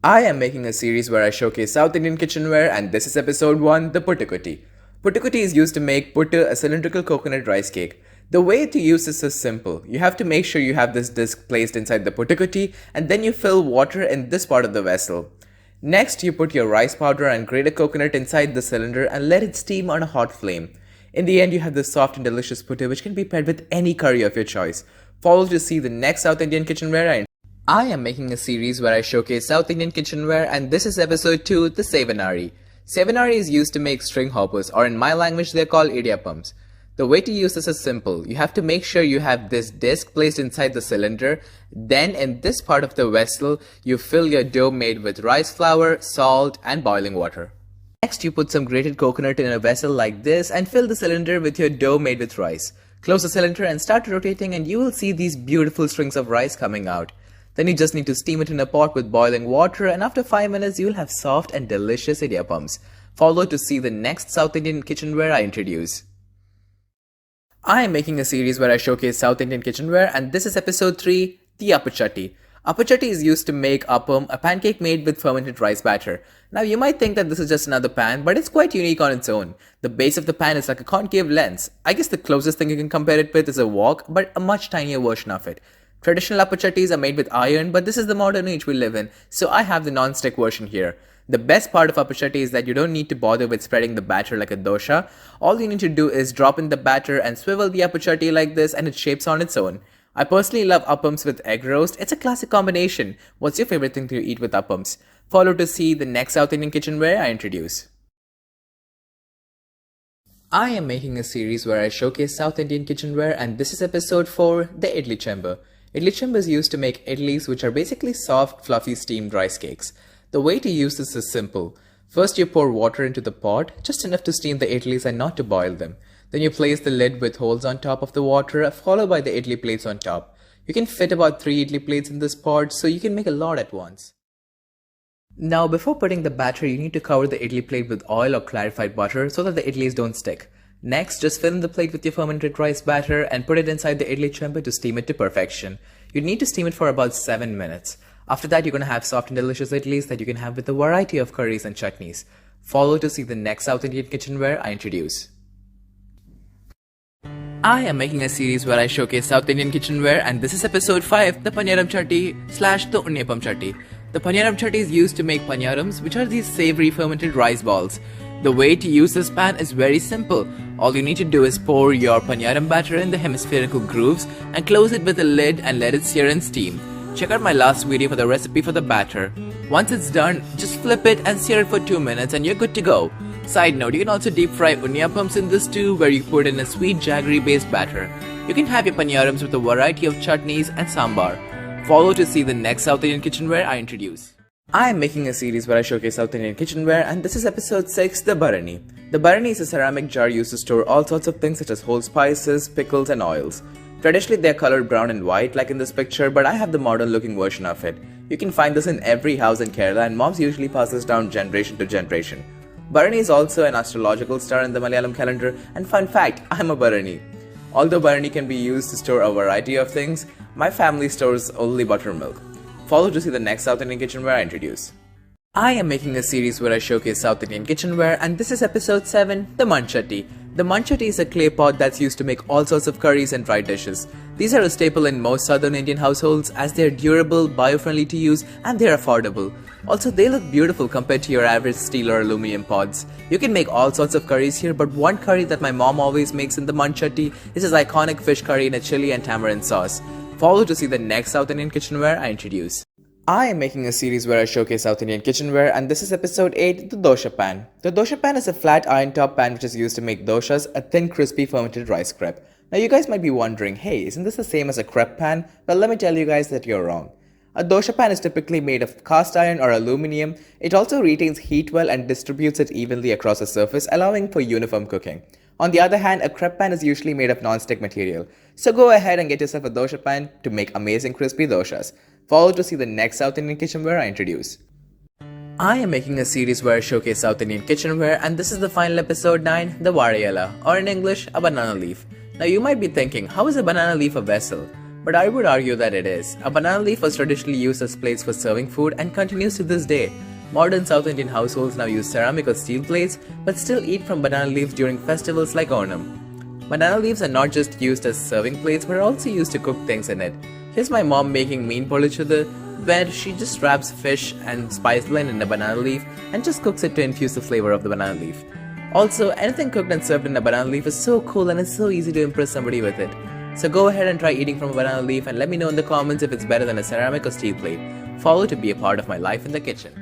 I am making a series where I showcase South Indian kitchenware, and this is episode 1, the Puttukutti. Puttukutti is used to make puttu, a cylindrical coconut rice cake. The way to use this is simple. You have to make sure you have this disc placed inside the puttukutti, and then you fill water in this part of the vessel. Next, you put your rice powder and grated coconut inside the cylinder and let it steam on a hot flame. In the end, you have this soft and delicious puttu which can be paired with any curry of your choice. Follow to see the next South Indian kitchenware. I am making a series where I showcase South Indian kitchenware, and this is episode 2, the Sevanari. Sevanari is used to make string hoppers, or in my language they are called idiyappams. The way to use this is simple. You have to make sure you have this disc placed inside the cylinder. Then in this part of the vessel, you fill your dough made with rice flour, salt and boiling water. Next, you put some grated coconut in a vessel like this and fill the cylinder with your dough made with rice. Close the cylinder and start rotating, and you will see these beautiful strings of rice coming out. Then you just need to steam it in a pot with boiling water, and after 5 minutes you will have soft and delicious idiyappams. Follow to see the next South Indian kitchenware I introduce. I am making a series where I showcase South Indian kitchenware, and this is episode 3, the appachatti. Appachatti is used to make appam, a pancake made with fermented rice batter. Now you might think that this is just another pan, but it's quite unique on its own. The base of the pan is like a concave lens. I guess the closest thing you can compare it with is a wok, but a much tinier version of it. Traditional appachattis are made with iron, but this is the modern age we live in, so I have the non-stick version here. The best part of appachatti is that you don't need to bother with spreading the batter like a dosha. All you need to do is drop in the batter and swivel the appachatti like this, and it shapes on its own. I personally love appams with egg roast. It's a classic combination. What's your favorite thing to eat with appams? Follow to see the next South Indian kitchenware I introduce. I am making a series where I showcase South Indian kitchenware, and this is episode 4, the idli chamber. Idli chamber is used to make idlis, which are basically soft, fluffy steamed rice cakes. The way to use this is simple. First you pour water into the pot, just enough to steam the idlis and not to boil them. Then you place the lid with holes on top of the water, followed by the idli plates on top. You can fit about 3 idli plates in this pot, so you can make a lot at once. Now before putting the batter, you need to cover the idli plate with oil or clarified butter so that the idlis don't stick. Next, just fill in the plate with your fermented rice batter and put it inside the idli chamber to steam it to perfection. You need to steam it for about 7 minutes. After that, you're going to have soft and delicious idlis that you can have with a variety of curries and chutneys. Follow to see the next South Indian kitchenware I introduce. I am making a series where I showcase South Indian kitchenware, and this is episode 5, the Panyaram Chatti / the Unniyappam Chatti. The Panyaram Chatti is used to make panyarams, which are these savory fermented rice balls. The way to use this pan is very simple. All you need to do is pour your panyaram batter in the hemispherical grooves and close it with a lid and let it sear and steam. Check out my last video for the recipe for the batter. Once it's done, just flip it and sear it for 2 minutes and you're good to go. Side note, you can also deep fry unniyappams in this too, where you put in a sweet jaggery based batter. You can have your panyarams with a variety of chutneys and sambar. Follow to see the next South Indian kitchenware I introduce. I am making a series where I showcase South Indian kitchenware, and this is episode 6, the Barani. The Barani is a ceramic jar used to store all sorts of things such as whole spices, pickles and oils. Traditionally they are colored brown and white like in this picture, but I have the modern looking version of it. You can find this in every house in Kerala, and moms usually pass this down generation to generation. Barani is also an astrological star in the Malayalam calendar, and fun fact, I'm a Barani. Although Barani can be used to store a variety of things, my family stores only buttermilk. Follow to see the next South Indian kitchenware I introduce. I am making a series where I showcase South Indian kitchenware, and this is episode 7, the manchatti. The manchatti is a clay pot that's used to make all sorts of curries and fried dishes. These are a staple in most southern Indian households as they are durable, bio-friendly to use, and they are affordable. Also, they look beautiful compared to your average steel or aluminum pots. You can make all sorts of curries here, but one curry that my mom always makes in the manchatti is his iconic fish curry in a chili and tamarind sauce. Follow to see the next South Indian kitchenware I introduce. I am making a series where I showcase South Indian kitchenware, and this is episode 8, the dosha pan. The dosha pan is a flat iron top pan which is used to make doshas, a thin crispy fermented rice crepe. Now you guys might be wondering, hey, isn't this the same as a crepe pan? Well, let me tell you guys that you're wrong. A dosha pan is typically made of cast iron or aluminium. It also retains heat well and distributes it evenly across the surface, allowing for uniform cooking. On the other hand, a crepe pan is usually made of non-stick material. So go ahead and get yourself a dosha pan to make amazing crispy doshas. Follow to see the next South Indian kitchenware I introduce. I am making a series where I showcase South Indian kitchenware, and this is the final episode 9, the Varayala, or in English, a banana leaf. Now you might be thinking, how is a banana leaf a vessel? But I would argue that it is. A banana leaf was traditionally used as plates for serving food and continues to this day. Modern South Indian households now use ceramic or steel plates, but still eat from banana leaves during festivals like Onam. Banana leaves are not just used as serving plates, but are also used to cook things in it. Here's my mom making meen polichadu, where she just wraps fish and spice blend in a banana leaf and just cooks it to infuse the flavor of the banana leaf. Also, anything cooked and served in a banana leaf is so cool and it's so easy to impress somebody with it. So go ahead and try eating from a banana leaf and let me know in the comments if it's better than a ceramic or steel plate. Follow to be a part of my life in the kitchen.